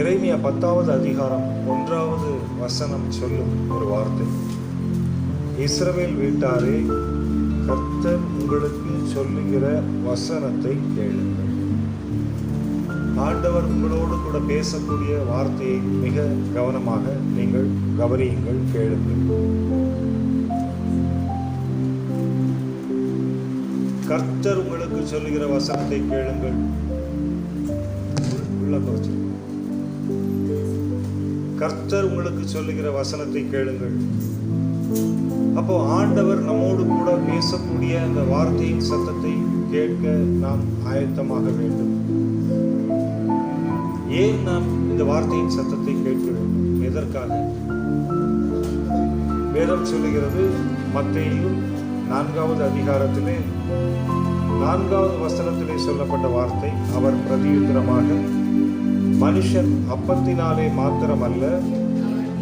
எரேமியா 10வது அதிகாரம் 1வது வசனம் சொல்லும் ஒரு வார்த்தை. இஸ்ரவேல் வீட்டாரே, கர்த்தர் உங்களுக்கு சொல்லுகிற வசனத்தை கேளுங்கள். ஆண்டவர் உங்களோடு கூட பேசக்கூடிய வார்த்தையை மிக கவனமாக நீங்கள் கவனியுங்கள், கேளுங்கள். கர்த்தர் உங்களுக்கு சொல்லுகிற வசனத்தை கேளுங்கள். கர்த்தர் உங்களுக்கு சொல்லுகிற வசனத்தை கேளுங்கள். அப்போ ஆண்டவர் நம்மோடு கூட பேசக்கூடிய அந்த வார்த்தையின் சத்தத்தை கேட்க நாம் ஆயத்தமாக வேண்டும். ஏன் நாம் இந்த வார்த்தையின் சத்தத்தை கேட்க வேண்டும்? எதற்காக? வேதம் சொல்லுகிறது, மத்தேயு 4வது அதிகாரத்திலே 4வது வசனத்திலே சொல்லப்பட்ட வார்த்தை, அவர் பிரதியுத்தரமாக, மனுஷன் அப்பத்தினாலே மாத்திரமல்ல,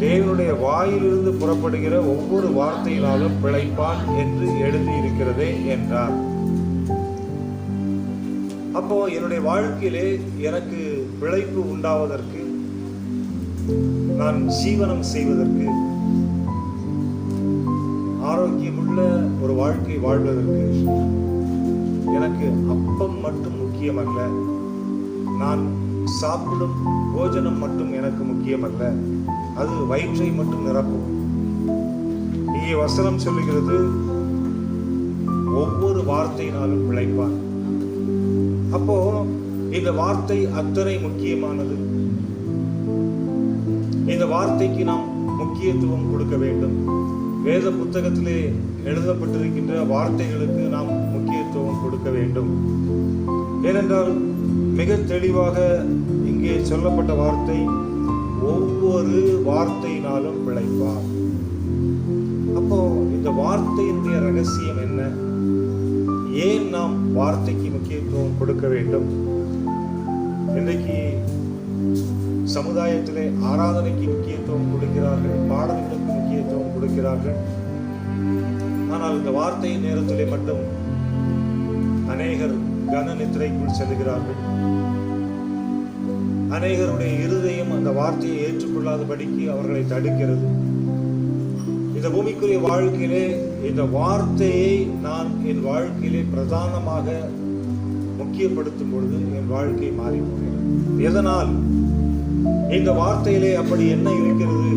தேவனுடைய வாயிலிருந்து புறப்படுகிற ஒவ்வொரு வார்த்தையினாலும் பிழைப்பான் என்று எழுதியிருக்கிறதே என்றார். அப்போ என்னுடைய வாழ்க்கையிலே எனக்கு பிழைப்பு உண்டாவதற்கு, நான் ஜீவனம் செய்வதற்கு, ஆரோக்கியமுள்ள ஒரு வாழ்க்கை வாழ்வதற்கு எனக்கு அப்பம் மட்டும் முக்கியமல்ல, நான் சாப்பிடும் போஜனம் மட்டும் எனக்கு முக்கியமல்ல, அது வயிற்றை மட்டும் நிரப்பும். இங்கே வசனம் சொல்லுகிறது, ஒவ்வொரு வார்த்தையினாலும் பிழைப்பான். அப்போ இந்த வார்த்தை அத்தனை முக்கியமானது. இந்த வார்த்தைக்கு நாம் முக்கியத்துவம் கொடுக்க வேண்டும். வேத புத்தகத்திலே எழுதப்பட்டிருக்கின்ற வார்த்தைகளுக்கு நாம் முக்கியத்துவம் கொடுக்க வேண்டும். ஏனென்றால் மிக தெளிவாக இங்கே சொல்லப்பட்ட வார்த்தை, ஒவ்வொரு வார்த்தையினாலும் பிழைப்பார். அப்போ இந்த வார்த்தையினுடைய ரகசியம் என்ன? ஏன் நாம் வார்த்தைக்கு முக்கியத்துவம் கொடுக்க வேண்டும்? இன்றைக்கு சமுதாயத்திலே ஆராதனைக்கு முக்கியத்துவம் கொடுக்கிறார்கள், பாடல்களுக்கு முக்கியத்துவம் கொடுக்கிறார்கள். ஆனால் இந்த வார்த்தையின் நேரத்திலே மட்டும் அநேகர் கன நித்திரைக்குள் செல்கிறார்கள். அநேகருடைய இருதயம் அந்த வார்த்தையை ஏற்றுக்கொள்ளாதபடிக்கு அவர்களை தடுக்கிறது. இந்த பூமிக்குரிய வாழ்க்கையிலே இந்த வார்த்தையை நான் என் வாழ்க்கையிலே பிரதானமாக முக்கியப்படுத்தும் பொழுது என் வாழ்க்கை மாறி போகிறது. எதனால்? இந்த வார்த்தையிலே அப்படி என்ன இருக்கிறது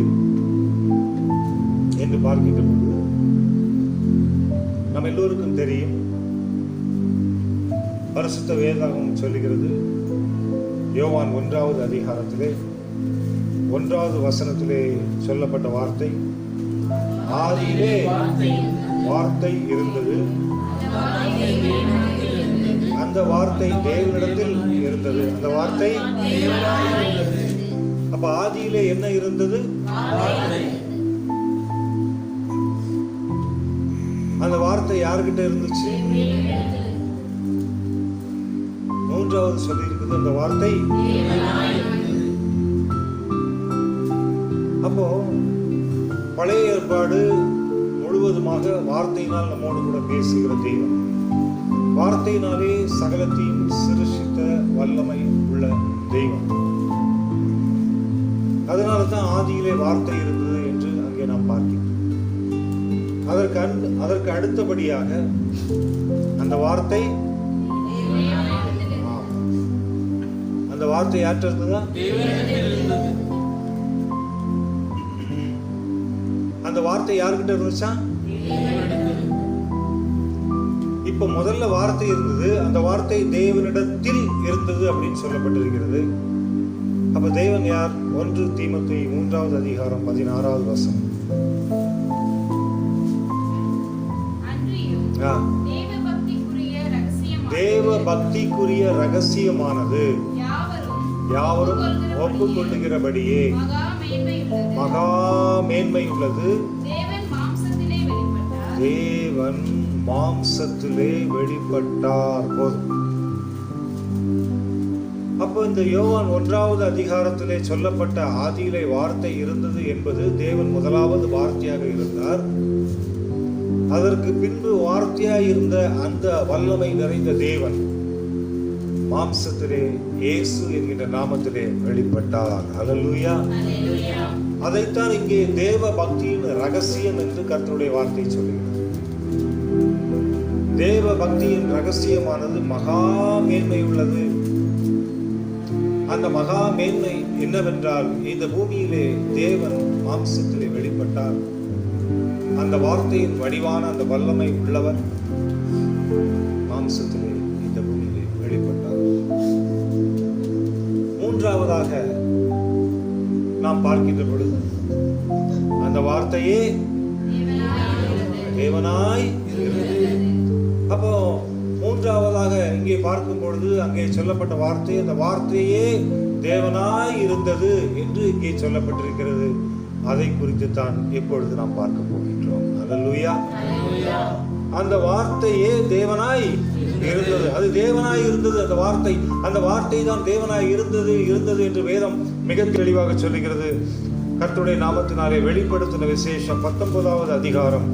என்று பார்க்கின்ற பொழுது நம்ம எல்லோருக்கும் தெரியும், பரிசுத்த வேதாகமம் சொல்லுகிறது, யோவான் 1வது அதிகாரத்திலே 1வது வசனத்திலே சொல்லப்பட்ட வார்த்தை, ஆதியிலே வார்த்தை இருந்தது, அந்த வார்த்தை தேவனிடத்தில் இருந்தது. அந்த வார்த்தை, அப்ப ஆதியிலே என்ன இருந்தது? அந்த வார்த்தை யார்கிட்ட இருந்துச்சு? 3வது சொல்லி இருக்குது, அந்த வார்த்தை. அப்போ பழைய ஏற்பாடு முழுவதுமாக வார்த்தையினால் நம்மோடு கூட பேசுகிற தெய்வம். வார்த்தையினாலே சகலத்தையும் சிருஷ்டித்த வல்லமை உள்ள தெய்வம். அதனால தான் ஆதியிலே வார்த்தை இருந்தது என்று அங்கே நாம் பார்க்கிறோம். அதற்கு அடுத்தபடியாக அந்த வார்த்தை, அந்த வார்த்தை யார்கிட்ட இருந்ததா? அந்த வார்த்தை யார்கிட்ட இருந்துச்சா? இப்ப முதல்ல வார்த்தை இருந்தது, அந்த வார்த்தை தேவனிடத்தில் இருந்தது அப்படின்னு சொல்லப்பட்டிருக்கிறது. அப்ப தேவன் யார்? 1 தீமோத்தேயு 3வது அதிகாரம் 16வது வசனம். தேவ பக்திக்குரிய ரகசியமானது யாவரும் ஒப்புக்கொள்ளுகிறபடியே மகா மேன்மை உள்ளது. தேவன் மாம்சத்திலே வெளிப்பட்டார். போதும். அப்போ இந்த யோவான் 1வது அதிகாரத்திலே சொல்லப்பட்ட ஆதியிலே வார்த்தை இருந்தது என்பது தேவன் முதலாவது வார்த்தையாக இருந்தார். அதற்கு பின்பு வார்த்தையாய் இருந்த அந்த வல்லமை நிறைந்த தேவன் மாம்சத்திலே இயேசு என்கின்ற நாமத்திலே வெளிப்பட்டார். ஹல்லேலூயா. அதைத்தான் இங்கே தேவ பக்தியின் ரகசியம் என்று கர்த்தருடைய வார்த்தை சொல்லுகிறது. தேவ பக்தியின் ரகசியமானது மகா மேன்மை உள்ளது. அந்த மகா மேன்மை என்னவென்றால், இந்த பூமியிலே தேவன் மாம்சத்திலே வெளிப்பட்டார். அந்த வார்த்தையின் வடிவான அந்த வல்லமை உள்ளவர் மாம்சத்திலே இந்த பூமியிலே வெளிப்பட்டார். மூன்றாவதாக நாம் பார்க்கின்ற பொழுது அந்த வார்த்தையே தேவனாய் இருந்தது. அப்போ மூன்றாவதாக இங்கே பார்க்கும் பொழுது அங்கே சொல்லப்பட்ட வார்த்தை, அந்த வார்த்தையே தேவனாய் இருந்தது என்று இங்கே சொல்லப்பட்டிருக்கிறது. அதை குறித்து தான் இப்பொழுது நாம் பார்க்க போகின்றோம். ஹல்லேலூயா. அந்த வார்த்தையே தேவனாய் இருந்தது. அது தேவனாய் இருந்தது. அந்த வார்த்தை தான் தேவனாய் இருந்தது என்று வேதம் மிக தெளிவாக சொல்லுகிறது. கர்த்தருடைய நாமத்தினாலே வெளிப்படுத்தின விசேஷம் 19வது அதிகாரம்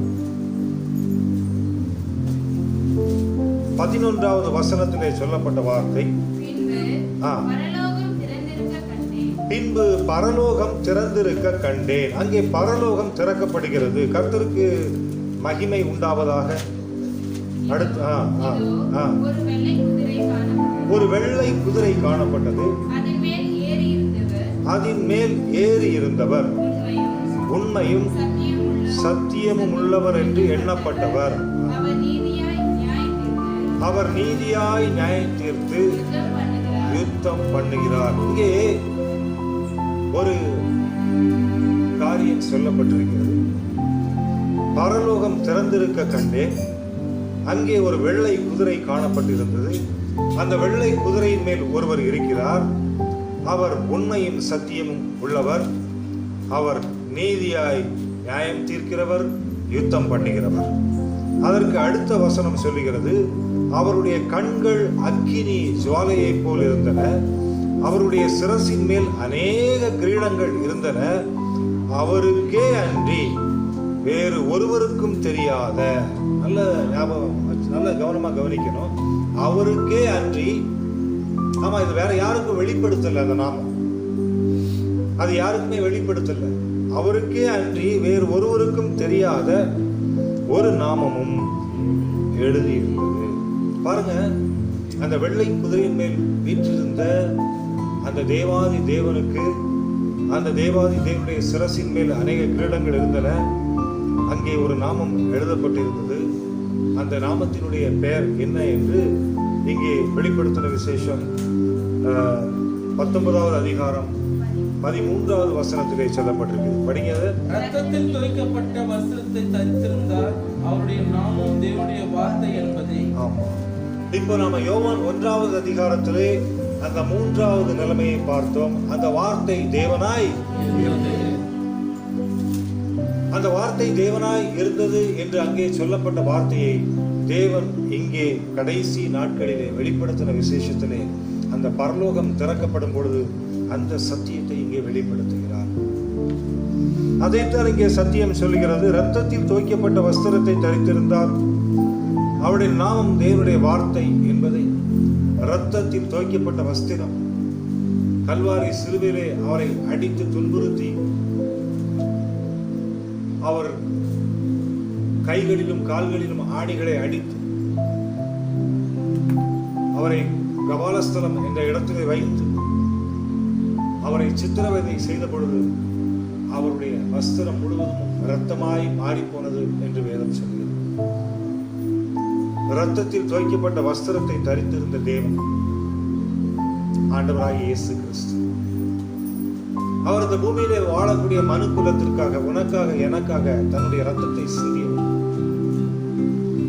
11வது வசனத்திலே சொல்லப்பட்ட வார்த்தை, பின்பு பரலோகம் திறந்திருக்க கண்டேன். அங்கே பரலோகம் திறக்கப்படுகிறது. கர்த்தருக்கு மகிமை உண்டாவதாக. அடுத்து ஒரு வெள்ளை குதிரை காணப்பட்டது. அதன் மேல் ஏறி இருந்தவர் உண்மையும் சத்தியமும் உள்ளவர் என்று எண்ணப்பட்டவர். அவர் நீதியாய் நியாயம் தீர்த்து யுத்தம் பண்ணுகிறார். இங்கே ஒரு காரியம் சொல்லப்பட்டிருக்கிறது. பரலோகம் திறந்திருக்க கண்டேன். அங்கே ஒரு வெள்ளை குதிரை காணப்பட்டிருந்தது. அந்த வெள்ளை குதிரையின் மேல் ஒருவர் இருக்கிறார். அவர் உண்மையும் சத்தியமும் உள்ளவர். அவர் நீதியாய் நியாயம் தீர்க்கிறவர், யுத்தம் பண்ணுகிறவர். அதற்கு அடுத்த வசனம் சொல்லுகிறது, அவருடைய கண்கள் அக்கினி ஜுவாலையை போல் இருந்தன. அவருடைய சிரசின் மேல் அநேக கிரீடங்கள் இருந்தன. அவருக்கே அன்றி வேறு ஒருவருக்கும் தெரியாத, நல்ல ஞாபகம், நல்ல கவனமா கவனிக்கணும். அவருக்கே அன்றி, ஆமா, இது வேற யாருக்கும் வெளிப்படுத்தல. அந்த நாமம் அது யாருக்குமே வெளிப்படுத்தல. அவருக்கே அன்றி வேறு ஒருவருக்கும் தெரியாத ஒரு நாமமும் எழுதியிருந்தது. பாருங்க, அந்த வெள்ளை குதிரையின் மேல் வீற்றிருந்த அந்த தேவாதி தேவனுக்கு, அந்த தேவாதி தேவனுடைய சிரசின் மேல் அநேக கிரீடங்கள் இருந்தன. அங்கே ஒரு நாமம் எழுதப்பட்டிருந்தது. அந்த நாமத்தினுடைய பெயர் என்ன என்று இங்கே வெளிப்படுத்தின விசேஷம் 19வது அதிகாரம் 13வது வசனத்திலே சொல்லப்பட்டிருக்கிறது. படிங்க. இரத்தத்தில் துவைக்கப்பட்ட வஸ்திரத்தை தரித்திருந்தார். அவருடைய நாமம் தேவனுடைய வார்த்தை என்பதை. ஆமா, இப்போ நாம யோவான் 1வது அதிகாரத்திலே அந்த 3வது நிலைமையை பார்த்தோம். அந்த வார்த்தை தேவனாய் இருந்தது. அந்த வார்த்தை தேவனாய் இருந்தது என்று அங்கே சொல்லப்பட்ட வார்த்தையை தேவன் இங்கே கடைசி நாட்களிலே வெளிப்படுத்தின விசேஷத்திலே அந்த பரலோகம் திறக்கப்படும் பொழுது அந்த சத்தியத்தை இங்கே வெளிப்படுத்துகிறார். அதைத்தான் இங்கே சத்தியம் சொல்லுகிறது. இரத்தத்தில் துவைக்கப்பட்ட வஸ்திரத்தை தரித்திருந்தார். அவருடைய நாமம் தேவனுடைய வார்த்தை என்பதை, இரத்தத்தில் துவைக்கப்பட்ட வஸ்திரம், கல்வாரி சிலுவையிலே அவரை அடித்து துன்புறுத்தி, அவர் கைகளிலும் கால்களிலும் ஆணிகளை அடித்து அவரை கபாலஸ்தலம் என்ற இடத்திலே வைத்து அவரை சித்திரவதை செய்த பொழுது அவருடைய வஸ்திரம் முழுவதும் இரத்தமாய் மாறிப்போனது என்று வேதம் சொல்கிறது. இரத்தத்தில் துவைக்கப்பட்ட வஸ்திரத்தை தரித்திருந்த தேவன் ஆண்டவராகிய இயேசு கிறிஸ்து, அவர் இந்த பூமியிலே வாழக்கூடிய மனு குலத்திற்காக, உனக்காக, எனக்காக தன்னுடைய இரத்தத்தை சிந்தியவர்.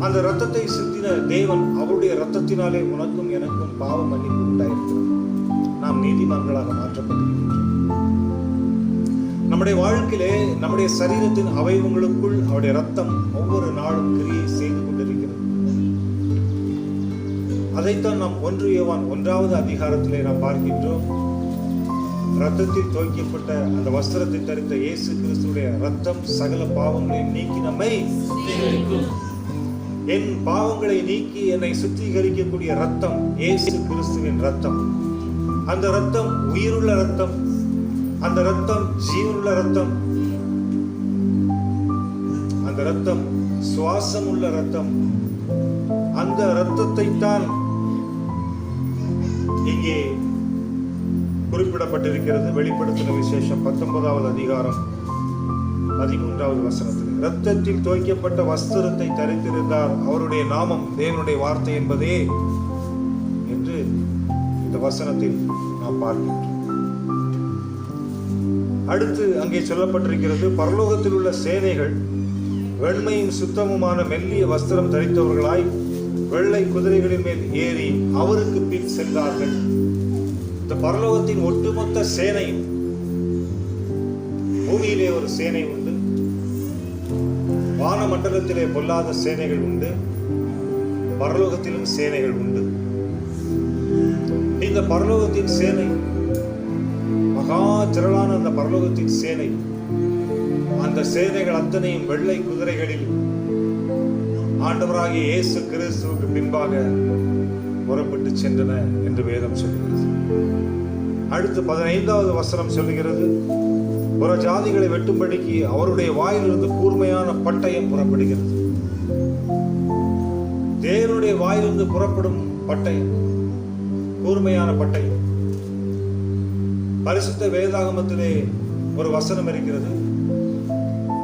அந்த இரத்தத்தை சிந்தின தேவன், அவருடைய இரத்தத்தினாலே உனக்கும் எனக்கும் பாவ மன்னிப்பு உண்டாயிருக்கிறது. நாம் நீதிமான்களாக மாற்றப்பட்டிருக்கிறோம். நம்முடைய வாழ்க்கையிலே நம்முடைய சரீரத்தின் அவயவங்களுக்குள் அவருடைய இரத்தம் ஒவ்வொரு நாளும் கிரியை செய்து கொண்டிருக்கிறது. அதைத்தான் நாம் 1 யோவான் 1வது அதிகாரத்திலே நாம் பார்க்கின்றோம். இரத்தத்தில் துவைக்கப்பட்ட அந்த வஸ்திரத்தை தரித்த இயேசு கிறிஸ்துடைய இரத்தம் சகல பாவங்களையும் நீக்கி நம்மை என் பாவங்களை நீக்கி என்னை சுத்திகரிக்கக்கூடிய ரத்தம் இயேசு கிறிஸ்துவின் ரத்தம். அந்த ரத்தம் உயிருள்ள ரத்தம், அந்த ரத்தம் ஜீவனுள்ள ரத்தம், அந்த ரத்தம் சுவாசம் உள்ள ரத்தம். அந்த ரத்தத்தை தான் இங்கே குறிப்பிடப்பட்டிருக்கிறது. வெளிப்படுத்தின விசேஷம் 19வது அதிகாரம் 13வது வசனத்தில், இரத்தத்தில் துவைக்கப்பட்ட வஸ்திரத்தை தரித்திருந்தார், அவருடைய நாமம் தேவனுடைய வார்த்தை என்பதே என்று இந்த வசனத்தில் நாம் பார்க்கின்றோம். அடுத்து அங்கே சொல்லப்பட்டிருக்கிறது, பரலோகத்தில் உள்ள சேனைகள் வெண்மையும் சுத்தமுமான மெல்லிய வஸ்திரம் தரித்தவர்களாய் வெள்ளை குதிரைகளின் மேல் ஏறி அவருக்கு பின் சென்றார்கள். இந்த பரலோகத்தின் ஒட்டுமொத்த சேனையும், பூமியிலே ஒரு சேனை உண்டு, வான மண்டலத்திலே பொல்லாத சேனைகள் உண்டு, பரலோகத்திலும் சேனைகள் உண்டு. இந்த பரலோகத்தின் சேனை, மகா திரளான அந்த பரலோகத்தின் சேனை, அந்த சேனைகள் அத்தனையும் வெள்ளை குதிரைகளில் ஆண்டவராகிய இயேசு கிறிஸ்துவுக்கு பின்பாக புறப்பட்டு சென்றன என்று வேதம் சொல்கிறது. அடுத்து 15வது வசனம் சொல்லுகிறது, புற ஜாதிகளை வெட்டும்படிக்கு அவருடைய வாயிலிருந்து கூர்மையான பட்டயம் புறப்படுகிறது. தேவனுடைய வாயிலிருந்து புறப்படும் பட்டயம், கூர்மையான பட்டயம். பரிசுத்த வேதாகமத்திலே ஒரு வசனம் இருக்கிறது,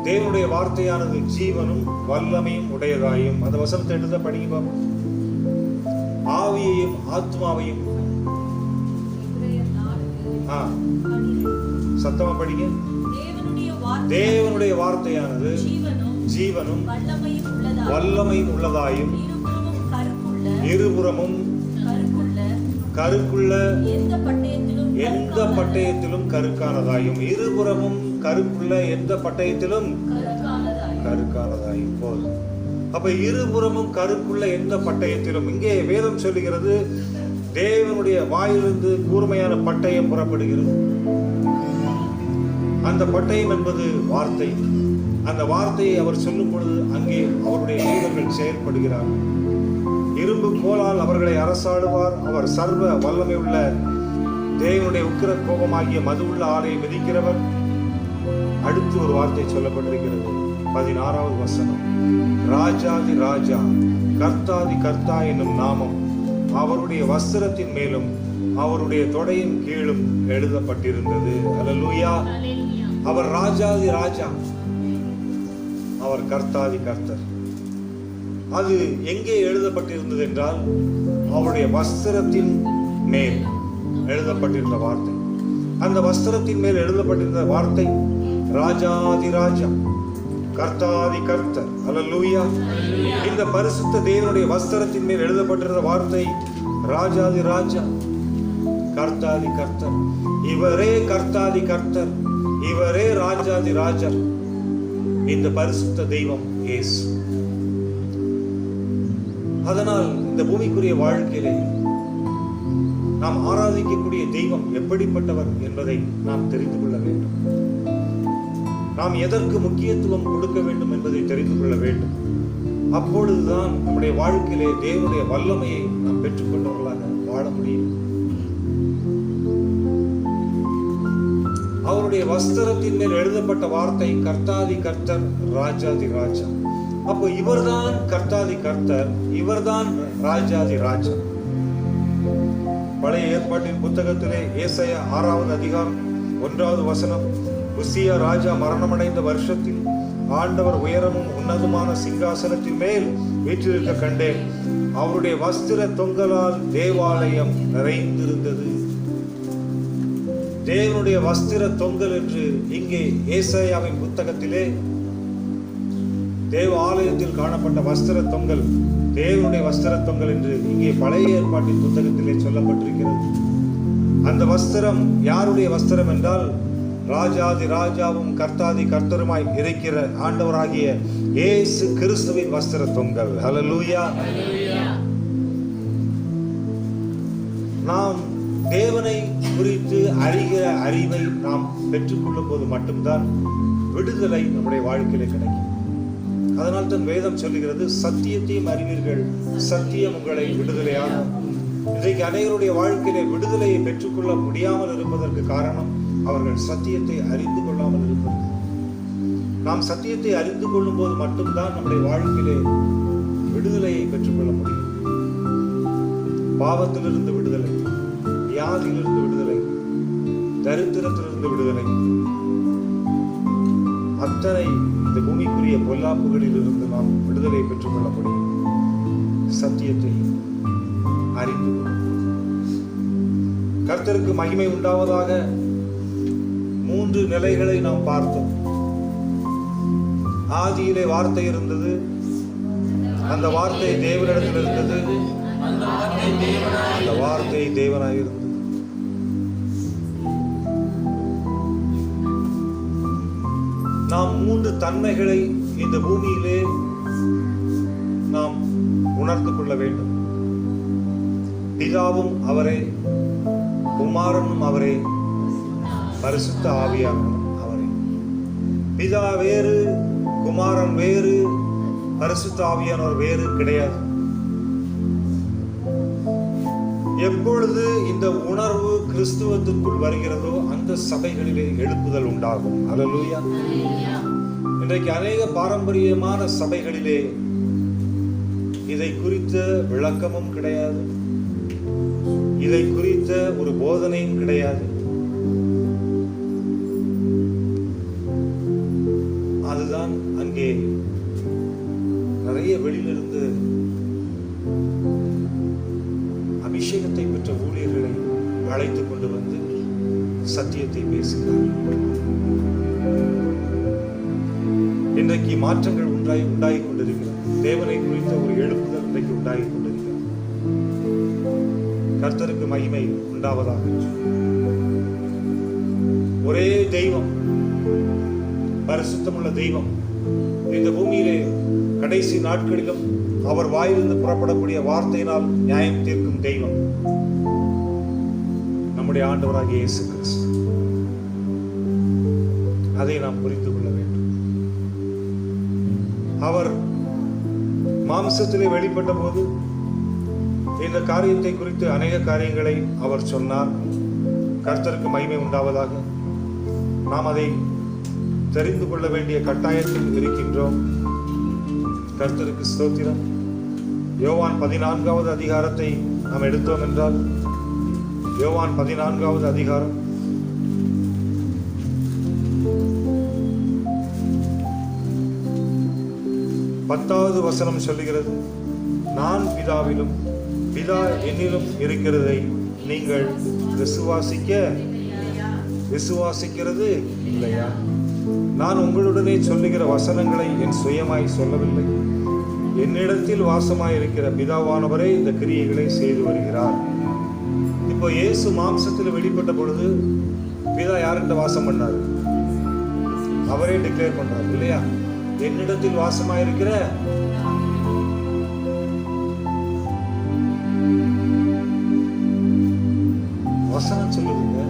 தேவனுடைய வார்த்தையானது ஜீவனும் வல்லமையும் உடையதாயும். அந்த வசனத்தை எடுத்த படிக்க, ஆவியையும் ஆத்மாவையும், சத்தமா படிங்க, தேவனுடைய வார்த்தையானது ஜீவனும் வல்லமையும் உள்ளதாயும், இருபுறமும் கருக்குள்ள எந்த பட்டயத்திலும் கருக்கானதாயும், இருபுறமும் கருக்குள்ள எந்த பட்டயத்திலும் கருக்கானதாயும். போதும். அப்ப இருபுறமும் கருக்குள்ள எந்த பட்டயத்திலும், இங்கே வேதம் சொல்லுகிறது, தேவனுடைய வாயிலிருந்து கூர்மையான பட்டயம் புறப்படுகிறது. அந்த பட்டயம் என்பது வார்த்தை. அந்த வார்த்தையை அவர் சொல்லும் பொழுது அங்கே அவருடைய தூதர்கள் செயல்படுகிறார்கள். இரும்பு கோலால் அவர்களை அரசாடுவார். அவர் சர்வ வல்லமை உள்ள தேவனுடைய உக்கிர கோபமாகிய மது உள்ள ஆலையை மிதிக்கிறவர். அடுத்து ஒரு வார்த்தை சொல்லப்பட்டிருக்கிறது, 16வது வசனம், ராஜாதி ராஜா கர்த்தாதி கர்த்தா என்னும் நாமம் அவருடைய வஸ்திரத்தின் மேலும் அவருடைய தொடையின் கீழும் எழுதப்பட்டிருந்தது. அல்லேலூயா. அவர் ராஜாதி ராஜா, அவர் கர்த்தாதி கர்த்தர். அது எங்கே எழுதப்பட்டிருந்தது என்றால், அவருடைய வஸ்திரத்தின் மேல் எழுதப்பட்டிருந்த வார்த்தை. அந்த வஸ்திரத்தின் மேல் எழுதப்பட்டிருந்த வார்த்தை ராஜாதி ராஜா, கர்த்தாதி கர்த்தர். அல்லேலூயா. இந்த பரிசுத்த தேவனுடைய வஸ்திரத்தின் மேல் எழுதப்பட்டிருந்த வார்த்தை ராஜாதி ராஜா, கர்த்தாதி கர்த்தர். இவரே கர்த்தாதி கர்த்தர், இவரே ராஜாதி ராஜா, இந்த பரிசுத்த தெய்வம் இயேசு. அதனால் இந்த பூமிக்குரிய வாழ்க்கையிலே நாம் ஆராதிக்கக்கூடிய தெய்வம் எப்படிப்பட்டவர் என்பதை நாம் தெரிந்து கொள்ள வேண்டும். நாம் எதற்கு முக்கியத்துவம் கொடுக்க வேண்டும் என்பதை தெரிந்து கொள்ள வேண்டும். அப்பொழுதுதான் நம்முடைய வாழ்க்கையிலே தேவனுடைய வல்லமையை நாம் பெற்றுக்கொண்டவர்களாக வாழ முடியும். அவருடைய வஸ்திரத்தின் மேல் எழுதப்பட்ட வார்த்தை கர்த்தாதி கர்த்தர், ராஜாதி ராஜா. அப்போ இவர்தான் கர்த்தாதி கர்த்தர், இவர்தான் ராஜாதி ராஜா. பழைய ஏற்பாட்டின் புத்தகத்திலே ஏசாயா 6வது அதிகாரம் 1வது வசனம், உசியா ராஜா மரணமடைந்த வருஷத்தில் ஆண்டவர் உயரமும் உன்னதமான சிங்காசனத்தின் மேல் வீற்றிருக்க கண்டேன். அவருடைய வஸ்திர தொங்கலால் தேவாலயம் நிறைந்திருந்தது. தேவனுடைய வஸ்திர தொங்கல் என்று இங்கே ஏசாயாவின் புத்தகத்திலே தேவ ஆலயத்தில் காணப்பட்ட வஸ்திர தொங்கல் தேவனுடைய வஸ்திர தொங்கல் என்று இங்கே பழைய ஏற்பாட்டின் புத்தகத்திலே சொல்லப்பட்டிருக்கிறது. அந்த வஸ்திரம் யாருடைய வஸ்திரம் என்றால், ராஜாதி ராஜாவும் கர்த்தாதி கர்த்தருமாய் இருக்கிற ஆண்டவராகிய இயேசு கிறிஸ்துவின் வஸ்திர தொங்கல். ஹல்லேலூயா. நாம் தேவனை குறித்து அறிகிற அறிவை நாம் பெற்றுக்கொள்ளும் போது மட்டும்தான் விடுதலை நம்முடைய வாழ்க்கையிலே கிடைக்கும். அதனால் தான் வேதம் சொல்லுகிறது, சத்தியத்தையும் அறிவீர்கள், சத்தியம் உங்களை விடுதலையாகும். இன்றைக்கு அநேகருடைய வாழ்க்கையிலே விடுதலையை பெற்றுக்கொள்ள முடியாமல் இருப்பதற்கு காரணம் அவர்கள் சத்தியத்தை அறிந்து கொள்ளாமல் இருப்பது. நாம் சத்தியத்தை அறிந்து கொள்ளும் போது மட்டும்தான் நம்முடைய வாழ்க்கையிலே விடுதலையை பெற்றுக்கொள்ள முடியும். பாவத்திலிருந்து விடுதலை, வியாதியிலிருந்து விடுதலை, தரித்திரத்திலிருந்து விடுதலை, அத்தனை இந்த பூமிக்குரிய பொல்லாப்புகளில் இருந்து நாம் விடுதலை பெற்றுக்கொள்ள முடியும். சத்தியத்தை அறிந்து கொள்ளும். கர்த்தருக்கு மகிமை உண்டாவதாக. 3 நிலைகளை நாம் பார்த்தோம். ஆதியிலே வார்த்தை இருந்தது, அந்த வார்த்தை தேவனிடத்தில் இருந்தது, அந்த வார்த்தை தேவனாய் இருந்தது. நாம் 3 தன்மைகளை இந்த பூமியிலே நாம் உணர்ந்து கொள்ள வேண்டும். பிதாவும் அவரே, குமாரனும் அவரே, பரிசுத்த ஆவியானவரும் அவரே. பிதா வேறு, குமாரன் வேறு, பரிசுத்த ஆவியானவர் வேறு கிடையாது. எப்பொழுது இந்த உணர்வு கிறிஸ்துவத்திற்குள் வருகிறதோ அந்த சபைகளிலே எழுப்புதல் உண்டாகும். அல்லேலூயா. இன்றைக்கு அநேக பாரம்பரியமான சபைகளிலே இதை குறித்த விளக்கமும் கிடையாது, இதை குறித்த ஒரு போதனையும் கிடையாது. அதுதான் அங்கே நிறைய வெளியிலிருந்து அபிஷேகத்தை பெற்ற ஊழியர்களை அழைத்துக் கொண்டு வந்து சத்தியத்தை பேசுகிறார். இன்றைக்கு மாற்றங்கள் உண்டாகி கொண்டிருக்கிறது. தேவனை குறித்த ஒரு எழுப்புதல் இன்றைக்கு உண்டாகி கொண்டிருக்கிறது. கர்த்தருக்கு மகிமை உண்டாவதாக. ஒரே தெய்வம், பரிசுத்தமுள்ள தெய்வம், இந்த பூமியிலே கடைசி நாட்களிலும் அவர் வாயிலிருந்து புறப்படக்கூடிய வார்த்தையினால் நியாயம் தீர்க்கும் தெய்வம் நம்முடைய ஆண்டவராகிய இயேசு கிறிஸ்து. அதை நாம் புரிந்து கொள்ள வேண்டும். அவர் மாம்சத்திலே வெளிப்பட்ட போது இந்த காரியத்தை குறித்து அநேக காரியங்களை அவர் சொன்னார். கர்த்தருக்கு மகிமை உண்டாவதாக. நாம் அதை தெரிந்து கொள்ள வேண்டிய கட்டாயத்தில் இருக்கின்றோம். கர்த்தருக்கு ஸ்தோத்திரம். யோவான் 14வது அதிகாரத்தை நாம் எடுத்தோம் என்றால், யோவான் 14வது அதிகாரம் 10வது வசனம் சொல்லுகிறது, நான் பிதாவிலும் பிதா என்னிலும் இருக்கிறதை நீங்கள் விசுவாசிக்கிறது இல்லையா? நான் உங்களுடனே சொல்லுகிற வசனங்களை என் சுயமாய் சொல்லவில்லை. என்னிடத்தில் வாசமாய் இருக்கிற பிதாவானவரே இந்த கிரியைகளை செய்து வருகிறார். இப்போ இயேசு மாம்சத்தில் வெளிப்பட்ட பொழுது பிதா யார்கிட்ட வாசம் பண்ணாரு? அவரே டிக்ளேர் பண்றாரு இல்லையா? என்னிடத்தில் வாசமாய் இருக்கிற வசனம் சொல்லுதுங்க.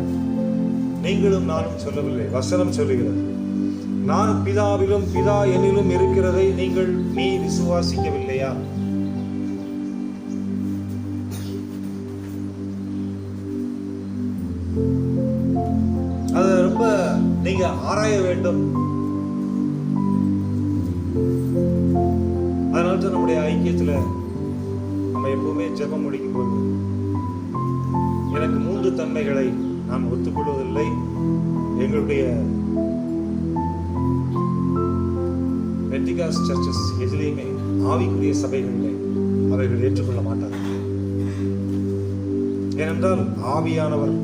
நீங்களும் நானும் சொல்லவில்லை, வசனம் சொல்லுகிறது. நான் பிதாவிலும் பிதா என்னிலும் இருக்கிறதை நீ விசுவாசிக்கவில்லையா? அதை ரொம்ப நீங்க ஆராய வேண்டும். அதனால்தான் நம்முடைய ஐக்கியத்துல நம்ம எப்பவுமே ஜெபம் முடிக்கும் போது எனக்கு 3 தன்மைகளை நான் ஒத்துக்கொள்வதில்லை. எங்களுடைய பெண்டிகாஸ்ட் சர்ச்சஸ் எதிலையுமே ஆவிக்குரிய சபைகளிலே அவைகள் ஏற்றுக்கொள்ள மாட்டார்கள். ஏனென்றால் ஆவியானவர்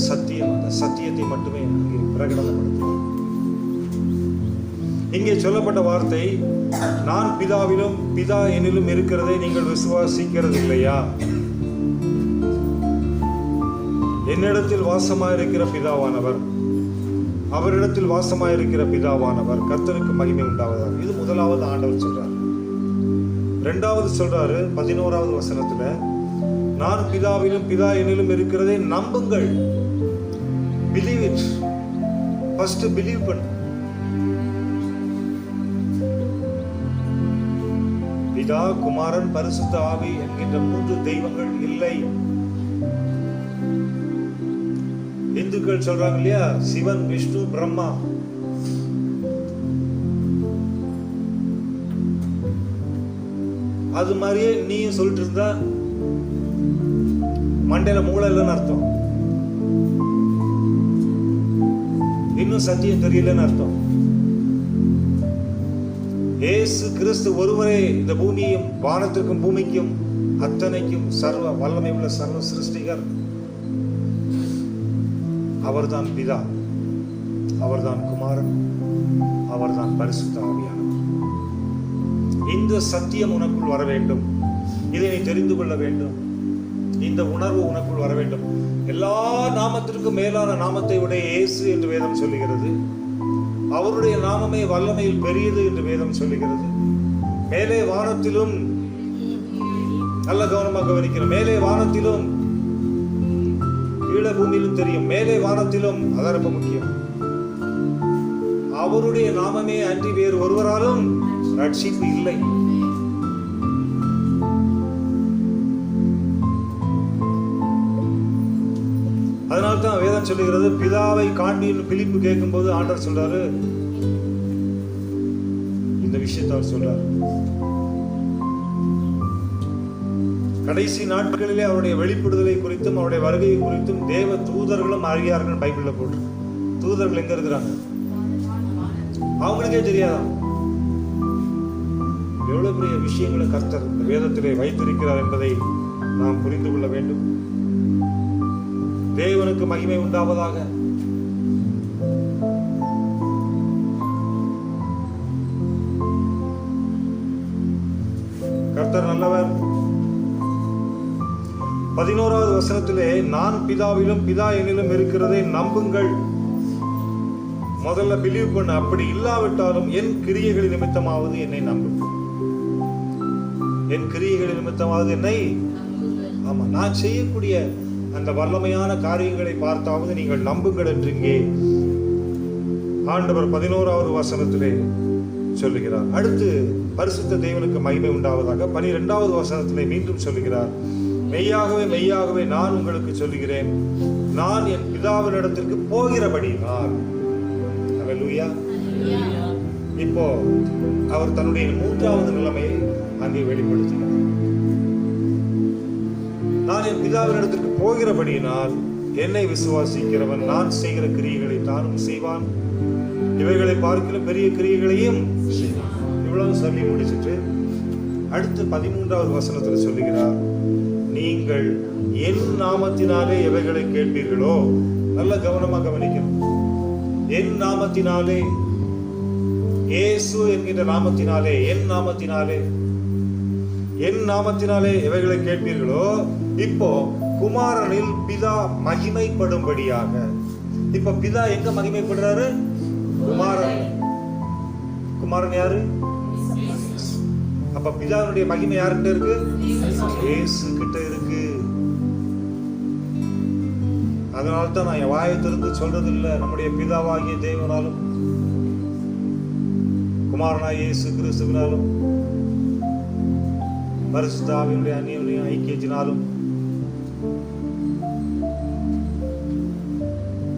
சத்தியம், அந்த சத்தியத்தை மட்டுமே அங்கே பிரகடனப்படுத்துவார். இங்கே சொல்லப்பட்ட வார்த்தை, நான் பிதாவிலும் பிதா என்னிலும் இருக்கிறதை நீங்கள் விசுவாசிக்கிறது இல்லையா? என்னிடத்தில் வாசமாயிருக்கிற பிதாவானவர், அவரிடத்தில் வாசமாயிருக்கிற பிதாவானவர், கர்த்தருக்கு மகிமை உண்டாவதாக. இது முதலாவது ஆண்டவர் சொல்றார். 2வது சொல்றாரு 11வது வசனத்துல, நான் பிதாவிலும் பிதா என்னிலும் இருக்கிறதை நம்புங்கள். Believe it. ஃபர்ஸ்ட் பிலீவ் பண்ணு. பிதா, குமாரன், பரிசுத்த ஆவி என்கின்ற 3 தெய்வங்கள் இல்லை. இந்துக்கள் சொல்றாங்க இல்லையா, சிவன், விஷ்ணு, பிரம்மா. அது மாதிரியே நீயும் சொல்லிட்டு இருந்தா மண்டையில மூளை இல்லைன்னு அர்த்தம், இன்னும் சத்தியம் தெரியலன்னு அர்த்தம். இயேசு கிறிஸ்து ஒருவரே இந்த பூமியும் வானத்திற்கும் பூமிக்கும் அத்தனைக்கும் சர்வ வல்லமை உள்ள சர்வ சிருஷ்டிகர். அவர்தான் பிதா, அவர்தான் குமாரன், அவர்தான் பரிசுத்த ஆவியானவர். இந்த சத்தியம் உனக்குள் வர வேண்டும். இதை நீ தெரிந்து கொள்ள வேண்டும். இந்த உணர்வு உனக்குள் வர வேண்டும். எல்லா நாமத்திற்கும் மேலான நாமத்தை உடைய இயேசு என்று வேதம் சொல்லுகிறது. அவருடைய நாமமே வல்லமையில் பெரியது என்று வேதம் சொல்லுகிறது. மேலே வானத்திலும், நல்ல கவனமாக கவனிக்கிறோம், மேலே வானத்திலும் கீழ பூமியிலும் தெரியும், மேலே வானத்திலும், அதான் ரொம்ப முக்கியம், அவருடைய நாமமே அன்றி வேறு ஒருவராலும் ரட்சிப்பு இல்லை. அதனால்தான் வேதம் சொல்லுகிறது, பிதாவை காண்பின்னு பிலிப்பு கேட்கும் போது ஆண்டவர் சொல்றாரு, இந்த விஷயத்தை அவர் சொல்றாரு. கடைசி நாட்களிலே அவருடைய வெளிப்படுதலை குறித்தும் அவருடைய வருகை குறித்தும் தேவ தூதர்களும் அறியார்கள் பைபிள்ல போட்டு. தூதர்கள் எங்க இருக்கிறாங்க? அவங்களுக்கே தெரியாதான் எவ்வளவு பெரிய விஷயங்களை கர்த்தர் இந்த வேதத்திலே வைத்திருக்கிறார் என்பதை நாம் புரிந்து கொள்ள வேண்டும். தேவனுக்கு மகிமை உண்டாவதாக. கர்த்தர் நல்லவர். 11வது வசனத்திலே, நான் பிதாவிலும் பிதா என்னிலும் இருக்கிறதை நம்புங்கள். முதல்ல பிலீவ் பண்ண. அப்படி இல்லாவிட்டாலும் என் கிரியைகளின் நிமித்தமாவது என்னை நம்புங்கள். என் கிரியைகளின் நிமித்தமாவது என்னை, ஆமா, நான் செய்யக்கூடிய அந்த வல்லமையான காரியங்களை பார்த்தாவது நீங்கள் நம்புங்கள் என்று இங்கே ஆண்டவர் 11வது வசனத்திலே சொல்லுகிறார். அடுத்து பரிசுத்த தேவனுக்கு மகிமை உண்டாவதாக 12வது வசனத்திலே மீண்டும் சொல்லுகிறார், மெய்யாகவே மெய்யாகவே நான் உங்களுக்கு சொல்லுகிறேன், நான் என் பிதாவினிடத்திற்கு போகிறபடியினால். அல்லேலூயா. இப்போ அவர் தன்னுடைய 3வது நிலைமையை அங்கே வெளிப்படுத்தினார். நான் என் பிதாவினிடத்திற்கு போகிறபடியினால் என்னை விசுவாசிக்கிறவன் நான் செய்கிற கிரியைகளை தானும் செய்வான், இவைகளை பார்க்கிற பெரிய கிரியைகளையும் செய்வான். இவ்வளவு சொல்லி முடிச்சுட்டு அடுத்து 13வது வசனத்தில் சொல்லுகிறார், நீங்கள் என் நாமத்தினாலே எவைகளை கேட்பீர்களோ, நல்ல கவனமாக கவனிக்கணும், என் நாமத்தினாலே, இயேசு என்கின்ற நாமத்தினாலே, என் நாமத்தினாலே, என் நாமத்தினாலே எவைகளை கேட்பீர்களோ, இப்போ குமாரனில் பிதா மகிமைப்படும்படியாக. இப்ப பிதா எங்க மகிமைப்படுறாரு? குமாரன். குமாரன் யாரு? அப்ப பிதாவுடைய மகிமை யாருக்கிட்ட இருக்கு? இயேசு கிட்ட இருக்கு. அதனால்தான் நான் என் வாயை திறந்து சொல்றது இல்லை, நம்முடைய பிதாவாகிய தேவனாலும் குமாரனாகிய இயேசு கிறிஸ்துவினாலும் பரிசுத்த ஆவியினுடைய அந்நிய ஐக்கியத்தினாலும்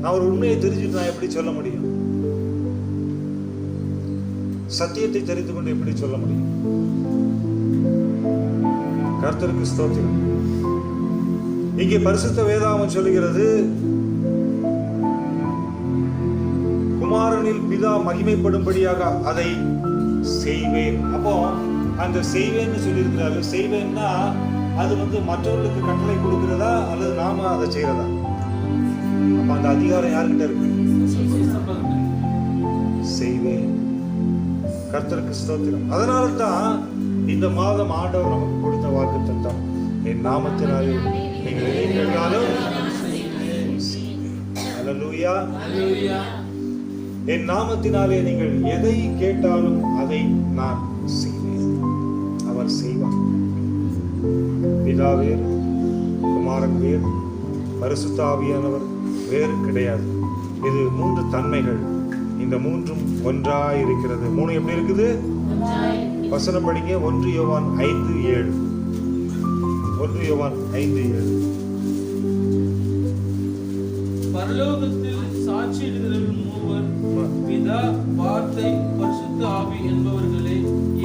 நான் ஒரு உண்மையை தெரிஞ்சுட்டு நான் எப்படி சொல்ல முடியும்? சத்தியத்தை தெரிந்து கொண்டு எப்படி சொல்ல முடியும்? கர்த்தருக்கு ஸ்தோத்திரம். இங்கே பரிசுத்த வேதாகமம் சொல்லுகிறது, குமாரனில் பிதா மகிமைப்படும்படியாக அதை செய்வேன். அப்போ அந்த செய்வேன்னு சொல்லியிருக்கிறாரு. செய்வேன்னா அது மற்றவர்களுக்கு கட்டளை கொடுக்கிறதா அல்லது நாம அதை செய்யறதா? அப்ப அந்த அதிகாரம் யாருக்கிட்ட இருக்கு? செய்வேன். கர்த்தருக்கு ஸ்தோத்திரம். அதனால தான் இந்த மாதம் ஆண்டவர் நமக்கு கொடுத்த வாக்குத்தத்தம், என் நாமத்தினாலே நீங்கள் எதை கேட்டாலும், அல்லேலூயா, என் நாமத்தினாலே நீங்கள் எதை கேட்டாலும் அதை நான் செய்வேன். அவர் செய்வார். பிதா வேறு, குமாரன் வேறு, பரிசுத்த ஆவியானவர் வேறு கிடையாது. இது 3 தன்மைகள். இந்த 3ம் ஒன்றாய் இருக்கிறது. 3 எப்படி இருக்குது? வசனம் படிங்க. 1 யோவான் 5:7. 1 யோவான் 5:7. பரலோகத்தில் சாட்சியிடுகிறவர்கள் மூவர், பிதா, வார்த்தை, பரிசுத்த ஆவி என்பவர்களே,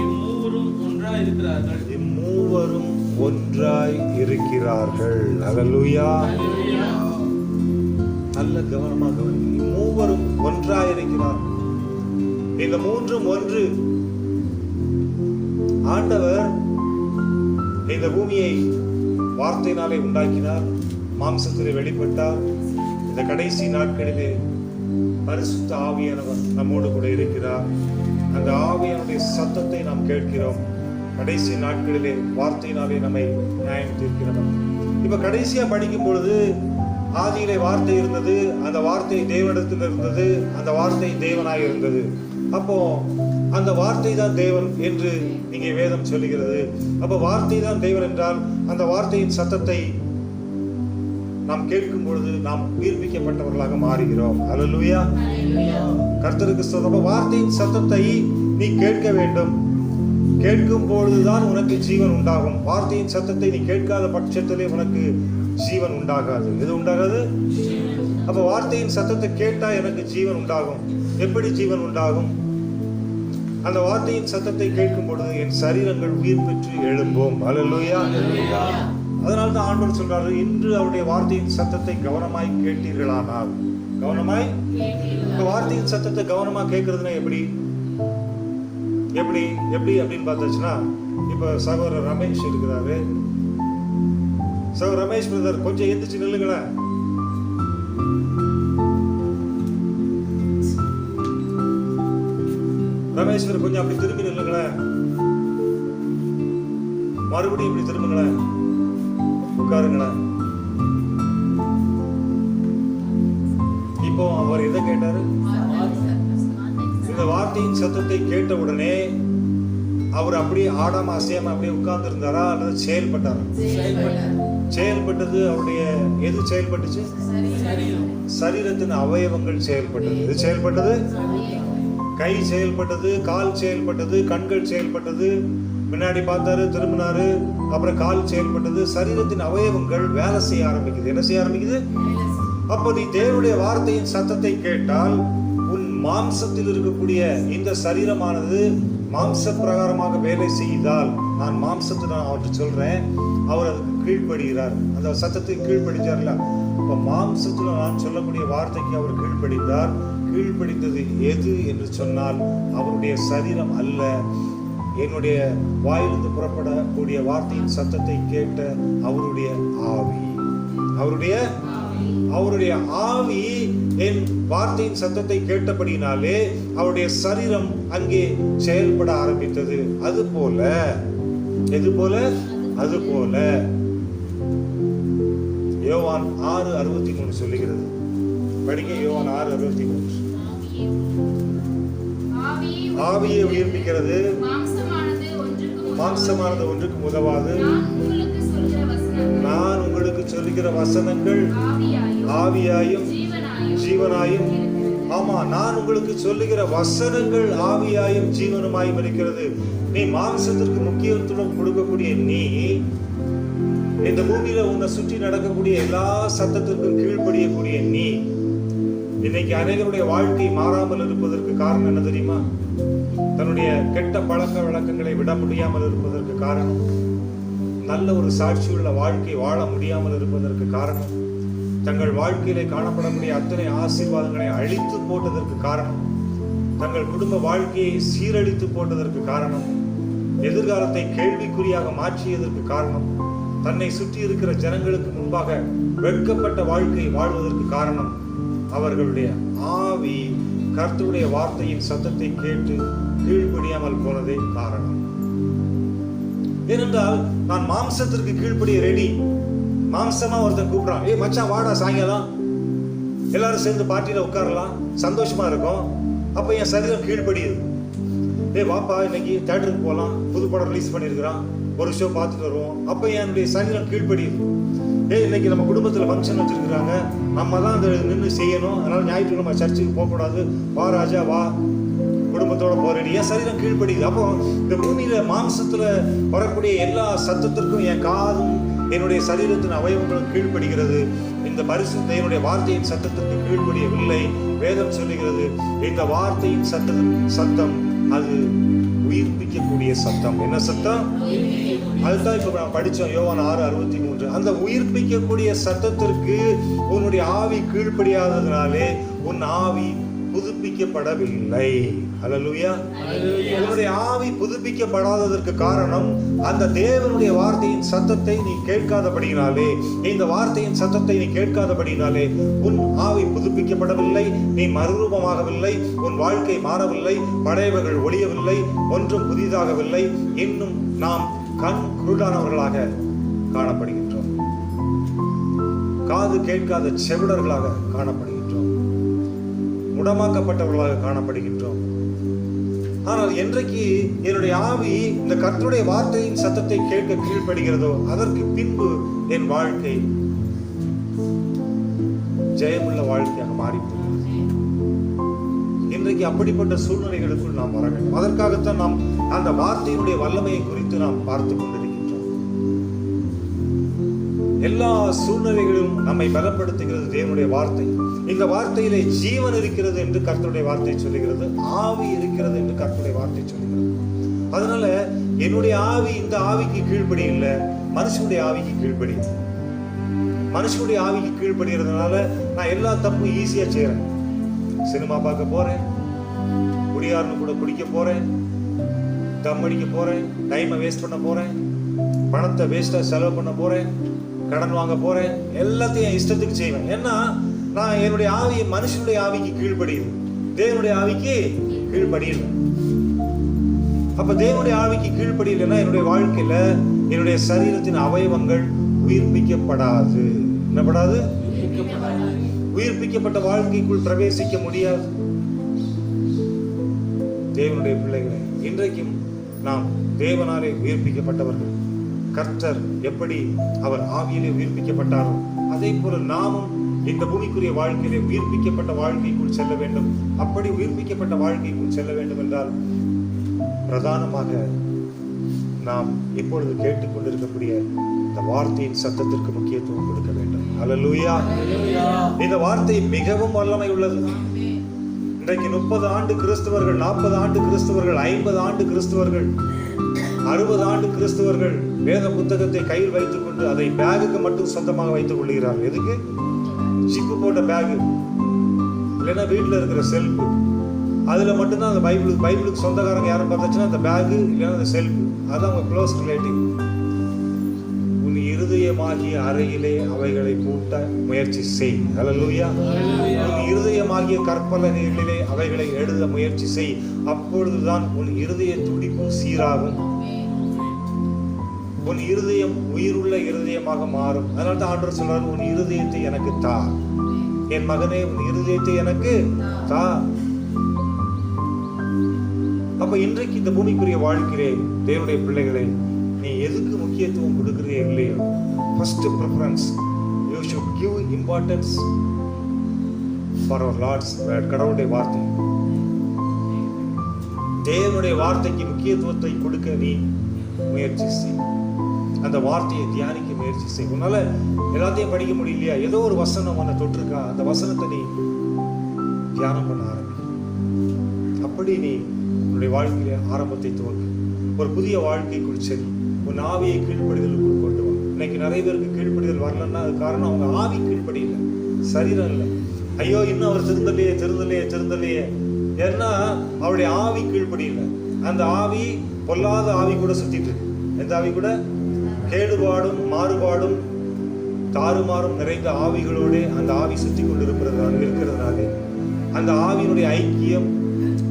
இம்மூவரும் ஒன்றாய் இருக்கிறார்கள். இம்மூவரும் ஒன்றாய் இருக்கிறார்கள். ஹல்லேலூயா. நல்ல கவனமாக கவனிங்க. இம்மூவரும் ஒன்றாய் இருக்கிறார்கள். இந்த மூன்றும் ஒன்று. ஆண்டவர் இந்த பூமியை வார்த்தையினாலே உண்டாக்கினார், மாம்சத்திலே வெளிப்பட்டார். இந்த கடைசி நாட்களிலே பரிசுத்த ஆவியானவர் நம்மோடு கூட இருக்கிறார். அந்த ஆவியானுடைய சத்தத்தை நாம் கேட்கிறோம். கடைசி நாட்களிலே வார்த்தையினாலே நம்மை நியாயம் தீர்க்கிறவர். இப்ப கடைசியா படிக்கும் பொழுது, ஆதியிலே வார்த்தை இருந்தது, அந்த வார்த்தை தேவனிடத்தில் இருந்தது, அந்த வார்த்தை தேவனாய் இருந்தது. அப்போ அந்த வார்த்தை தான் தேவன் என்று இங்கே வேதம் சொல்லுகிறது. அப்போ வார்த்தை தான் தேவன் என்றால் அந்த வார்த்தையின் சத்தத்தை நாம் கேட்கும் பொழுது நாம் உயிர்ப்பிக்கப்பட்டவர்களாக மாறுகிறோம். ஹல்லேலூயா. கர்த்தருக்கு ஸ்தோத்திரம். வார்த்தையின் சத்தத்தை நீ கேட்க வேண்டும். கேட்கும் பொழுதுதான் உனக்கு ஜீவன் உண்டாகும். வார்த்தையின் சத்தத்தை நீ கேட்காத பட்சத்திலே உனக்கு ஜீவன் உண்டாகாது. எது உண்டாகாது? அப்ப வார்த்தையின் சத்தத்தை கேட்டா எனக்கு ஜீவன் உண்டாகும். எப்படி ஜீவன் உண்டாகும்? அந்த வார்த்தையின் சத்தத்தை கேட்கும் பொழுது என் சரீரங்கள் உயிர் பெற்று எழும்பும். ஹல்லேலூயா. அதனால தான் ஆண்டவர் சொல்றாரு, இன்று அவருடைய வார்த்தையின் சத்தத்தை கவனமாய் கேட்டீர்களானால். கவனமாய். இந்த வார்த்தையின் சத்தத்தை கவனமா கேட்கறதுனா எப்படி எப்படி எப்படி அப்படின்னு பார்த்தாச்சுன்னா, இப்ப சகோதரர் ரமேஷ் இருக்கிறாரு. சகோதரர் ரமேஷ் பிரதர், கொஞ்சம் எந்திரிச்சு நில்லுங்களேன். ரமேஷ் கொஞ்சம் அப்படி திரும்பி நில்லுங்களேன். மறுபடியும் இப்படி திரும்புங்களேன். உட்காருங்களேன். இப்போ அவர் எதை கேட்டாரு? இந்த வார்த்தையின் சத்தத்தை கேட்ட உடனே அவர் அப்படியே ஆடாம அசையாம அப்படியே உட்கார்ந்து இருந்தாரா அல்லது செயல்பட்டாரா? செயல்பட்டது. அவருடைய எது செயல்பட்டுச்சு? சரீரத்தின் அவயவங்கள் செயல்பட்டது. எது செயல்பட்டது? கை செயல்பட்டது, கால் செயல்பட்டது, கண்கள் செயல்பட்டது. முன்னாடி பார்த்தாரு, திரும்பினாரு, அப்புறம் கால் செயல்பட்டது. சரீரத்தின் அவயவங்கள் வேலை செய்ய ஆரம்பிக்குது. என்ன செய்ய ஆரம்பிக்குது? அப்போ நீ தேவனுடைய வார்த்தையின் சத்தத்தை கேட்டால் உன் மாம்சத்தில் இருக்கக்கூடிய இந்த சரீரமானது மாம்ச பிரகாரமாக வேலை செய்தால், நான் மாம்சத்தை நான் அவர்கிட்ட சொல்றேன், அவர் அதுக்கு கீழ்ப்படுகிறார். அந்த சத்தத்துக்கு கீழ்ப்படிச்சார்ல. இப்ப மாம்சத்துல நான் சொல்லக்கூடிய வார்த்தைக்கு அவர் கீழ்ப்படிந்தார். கீழ்ப்படிந்தது எது என்று சொன்னால் அவருடைய சரீரம் அல்ல, என்னுடைய வாயிலிருந்து புறப்படக்கூடிய வார்த்தையின் சத்தத்தை கேட்ட அவருடைய ஆவி. அவருடைய ஆவி என் வார்த்தையின் சத்தத்தை கேட்டபடினாலே அவருடைய சரீரம் அங்கே செயல்பட ஆரம்பித்தது. அது போல யோவான் 6:63 சொல்லுகிறது. படிங்க. யோவான் 6:63. ஆவியை உயிர்ப்பிக்கிறது, மாம்சமானது ஒன்றுக்கு உதவாது. நான் உங்களுக்கு சொல்லுகிற வசனங்கள் ஆவியாயும் ஜீவனாயும். ஆமா, நான் உங்களுக்கு சொல்லுகிற வசனங்கள் ஆவியாயும் ஜீவனுமாயும் இருக்கிறது. நீ மாம்சத்திற்கு முக்கியத்துவம் கொடுக்கக்கூடிய நீ இந்த பூமியில உன்னை சுற்றி நடக்கக்கூடிய எல்லா சத்தத்திற்கும் கீழ்ப்படியக்கூடிய நீ இன்னைக்கு அநேகருடைய வாழ்க்கை மாறாமல் இருப்பதற்கு காரணம் என்ன தெரியுமா? தன்னுடைய கெட்ட பழக்க வழக்கங்களை விட முடியாமல் இருப்பதற்கு காரணம், நல்ல ஒரு சாட்சியுள்ள வாழ்க்கை வாழ முடியாமல் இருப்பதற்கு காரணம், தங்கள் வாழ்க்கையிலே காணப்படக்கூடிய அத்தனை ஆசீர்வாதங்களை அழித்து போட்டதற்கு காரணம், தங்கள் குடும்ப வாழ்க்கையை சீரழித்து போட்டதற்கு காரணம், எதிர்காலத்தை கேள்விக்குறியாக மாற்றியதற்கு காரணம், தன்னை சுற்றி இருக்கிற ஜனங்களுக்கு முன்பாக வெட்கப்பட்ட வாழ்க்கை வாழ்வதற்கு காரணம், அவர்களுடைய ஆவி கர்த்தருடைய வார்த்தையின் சத்தத்தை கேட்டு கீழ்ப்படியாமல் போனதே காரணம். ஏனென்றால் நான் மாம்சத்திற்கு கீழ்ப்படிய ரெடி. மாம்சமா ஒருத்தன் கூப்பிடுறான், ஏய் மச்சான் வாடா சாயங்காலம் எல்லாரும் சேர்ந்து பார்ட்டியில உட்காரலாம், சந்தோஷமா இருக்கும். அப்ப என் சரீரம் கீழ்ப்படியுது. ஏய் வாப்பா இன்னைக்கு தியேட்டருக்கு போகலாம், புது படம் ரிலீஸ் பண்ணியிருக்கிறான், ஒரு ஷோ பார்த்துட்டு வருவோம். அப்ப என்னுடைய சரீரம் கீழ்ப்படியுது. இன்னைக்கு நம்ம குடும்பத்தில் ஃபங்க்ஷன் வச்சிருக்கிறாங்க, நம்ம தான் அதை நின்று செய்யணும், அதனால ஞாயிற்றுக்கிழமை சர்ச்சுக்கு போகக்கூடாது, வா ராஜா வா, குடும்பத்தோட போறேன், என் சரீரம் கீழ்ப்படியுது. அப்போ இந்த பூமியில மாம்சத்துல வரக்கூடிய எல்லா சத்தத்திற்கும் என் காதும் என்னுடைய சரீரத்தின் அவயவங்களும் கீழ்ப்படுகிறது. இந்த பரிசுத்த என்னுடைய வார்த்தையின் சத்தத்திற்கு கீழ்ப்படியவில்லை. வேதம் சொல்லுகிறது, இந்த வார்த்தையின் சத்தம் அது உயிர்ப்பிக்கக்கூடிய சத்தம். என்ன சத்தம்? அதுதான் இப்ப நான் படிச்சோம், யோவான் 6:63. அந்த உயிர்ப்பிக்கக்கூடிய சத்தத்திற்கு உன்னுடைய ஆவி கீழ்ப்படியாததுனாலே உன் ஆவி புதுப்பிக்கப்படவில்லை. அல்லேலூயா. உன்னுடைய ஆவி புதுப்பிக்கப்படாததற்கு காரணம் அந்த தேவனுடைய வார்த்தையின் சத்தத்தை நீ கேட்காதபடியினாலே, இந்த வார்த்தையின் சத்தத்தை நீ கேட்காதபடியினாலே உன் ஆவி புதுப்பிக்கப்படவில்லை, நீ மறுரூபமாகவில்லை, உன் வாழ்க்கை மாறவில்லை, பழையவர்கள் ஒழியவில்லை, ஒன்றும் புதிதாகவில்லை. இன்னும் நாம் கண் குருடானவர்களாக காணப்படுகின்றோம், காது கேட்காத செவிடர்களாக காணப்படுகின்றோம், முடமாக்கப்பட்டவர்களாக காணப்படுகின்றோம். ஆனால் என்றைக்கு என்னுடைய ஆவி இந்த கர்த்தருடைய வார்த்தையின் சத்தத்தை கேட்க கீழ்ப்படுகிறதோ அதற்கு பின்பு என் வாழ்க்கை ஜெயமுள்ள வாழ்க்கையாக மாறிப்போகிறது. இன்றைக்கு அப்படிப்பட்ட சூழ்நிலைகளுக்குள் நாம் வர வேண்டும். அதற்காகத்தான் நாம் அந்த வார்த்தையினுடைய வல்லமையை குறித்து நாம் பார்த்து கொண்டிருக்கின்றோம். எல்லா சூழ்நிலைகளிலும் நம்மை பலப்படுத்துகிறது தேவனுடைய வார்த்தை. இந்த வார்த்தையிலே ஜீவன் இருக்கிறது என்று கர்த்தருடைய வார்த்தை சொல்லுகிறது, ஆவி இருக்கிறது என்று கர்த்தருடைய வார்த்தை சொல்லுகிறது. அதனால என்னுடைய ஆவி இந்த ஆவிக்கு கீழ்ப்படி இல்லை, மனுஷனுடைய ஆவிக்கு கீழ்ப்படி. மனுஷனுடைய ஆவிக்கு கீழ்ப்படுகிறதுனால நான் எல்லா தப்பும் ஈஸியா செய்யறேன். சினிமா பார்க்க போறேன், குடியாரனு கூட குடிக்க போறேன், தம் அடிக்க போறேன், டைமை வேஸ்ட் பண்ண போறேன், பணத்தை வேஸ்டா செலவு பண்ண போறேன், கடன் வாங்க போறேன், எல்லாத்தையும் என் இஷ்டத்துக்கு செய்வேன். ஏன்னா நான் என்னுடைய ஆவி மனுஷனுடைய ஆவிக்கு கீழ்ப்படியுது, தேவனுடைய ஆவிக்கு கீழ்ப்படியல. அப்ப தேவனுடைய ஆவிக்கு கீழ்ப்படியலைன்னா என்னுடைய வாழ்க்கையில என்னுடைய சரீரத்தின் அவயவங்கள் உயிர்ப்பிக்கப்படாது. என்னப்படாது? உயிர்ப்பிக்கப்பட்ட வாழ்க்கைக்குள் பிரவேசிக்க முடியாது. தேவனுடைய பிள்ளைகளை, இன்றைக்கும் நாம் தேவனாலே உயிர்ப்பிக்கப்பட்டவர்கள். கர்த்தர் எப்படி அவர் ஆவியிலே உயிர்ப்பிக்கப்பட்டாரோ அதே போல நாமும் இந்த பூமிக்குரிய வாழ்க்கையிலே உயிர்ப்பிக்கப்பட்ட வாழ்க்கைக்குள் செல்ல வேண்டும். அப்படி உயிர்ப்பிக்கப்பட்ட வாழ்க்கைக்குள் செல்ல வேண்டும் என்றால் பிரதானமாக நாம் இப்பொழுது கேட்டுக்கொண்டிருக்கக்கூடிய இந்த வார்த்தையின் சத்தத்திற்கு முக்கியத்துவம் கொடுக்க வேண்டும். அல்லேலூயா. இந்த வார்த்தை மிகவும் வல்லமை உள்ளது. இன்றைக்கு 30 ஆண்டு கிறிஸ்தவர்கள், 40 ஆண்டு கிறிஸ்தவர்கள், 50 ஆண்டு கிறிஸ்தவர்கள், 60 ஆண்டு கிறிஸ்தவர்கள் வேத புத்தகத்தை கையில் வைத்துக் கொண்டு அதை பேகுக்கு மட்டும் சொந்தமாக வைத்துக் கொள்கிறார்கள். எதுக்கு? ஜிப்பு போட்ட பேகு, இல்லைன்னா வீட்டில் இருக்கிற செல்ஃபு, அதுல மட்டும்தான் அந்த பைபிளுக்கு சொந்தக்காரங்க யாரும் பார்த்தாச்சுன்னா அந்த பேகு இல்லைன்னா அந்த செல்ஃபு, அதுதான் அவங்க க்ளோஸ் ரிலேட்டிவ். உன் இருதயமாகிய அறையிலே அவைகளை பூட்ட முயற்சி செய். அல்லேலூயா. உன் இருதயமாகிய கற்பலகைகளிலே அவைகளை எழுத முயற்சி செய். அப்பொழுதுதான் உன் இருதய துடிப்பு சீராகும், உன் இருதயம் உயிருள்ள இருதயமாக மாறும். அதனால தான் ஆண்டவர் சொல்றாரு, உன் இருதயத்தை எனக்கு தா, என் மகனே உன் இருதயத்தை எனக்கு தா. அப்ப இன்றைக்கு இந்த பூமிக்குரிய வாழ்க்கையிலே தேவனுடைய பிள்ளைகளை, நீ எதுக்கு முக்கியத்துவம் கொடுக்கிறதே இல்லையோ, first preference you should give importance for our lord's word. கடவுளுடைய வார்த்தை, தேவனுடைய வார்த்தைக்கு முக்கியத்துவத்தை கொடுக்க நீ முயற்சி செய். அந்த வார்த்தையை தியானிக்க முயற்சி செய். உன்னால எல்லாத்தையும் படிக்க முடியலையா, ஏதோ ஒரு வசனம் உன்னை தொட்டிருக்கா, அந்த வசனத்தை நீ தியானம் பண்ண ஆரம்பி. அப்படி நீ உன்னுடைய வாழ்க்கையில ஆரம்பத்தை துவங்கு. ஒரு புதிய வாழ்க்கைக்குள் செல். உன் ஆவியை கீழ்ப்படிதலுக்குள் கொண்டு வா. இன்னைக்கு நிறைய பேருக்கு கீழ்ப்படிதல் வரலன்னா அது காரணம் அவங்க ஆவி கீழ்ப்படியில்லை, சரீரம் இல்லை. ஐயோ இன்னும் அவர் திருந்தலையே. ஏன்னா அவருடைய ஆவி கீழ்ப்படியில்லை. அந்த ஆவி பொல்லாத ஆவி கூட சுத்திட்டு இருக்கு. எந்த ஆவி கூட? கேடுபாடும் மாறுபாடும் தாறுமாறும் நிறைந்த ஆவிகளோடு அந்த ஆவி சுத்தி கொண்டு இருக்கிறதுனாலே, அந்த ஆவியினுடைய ஐக்கியம்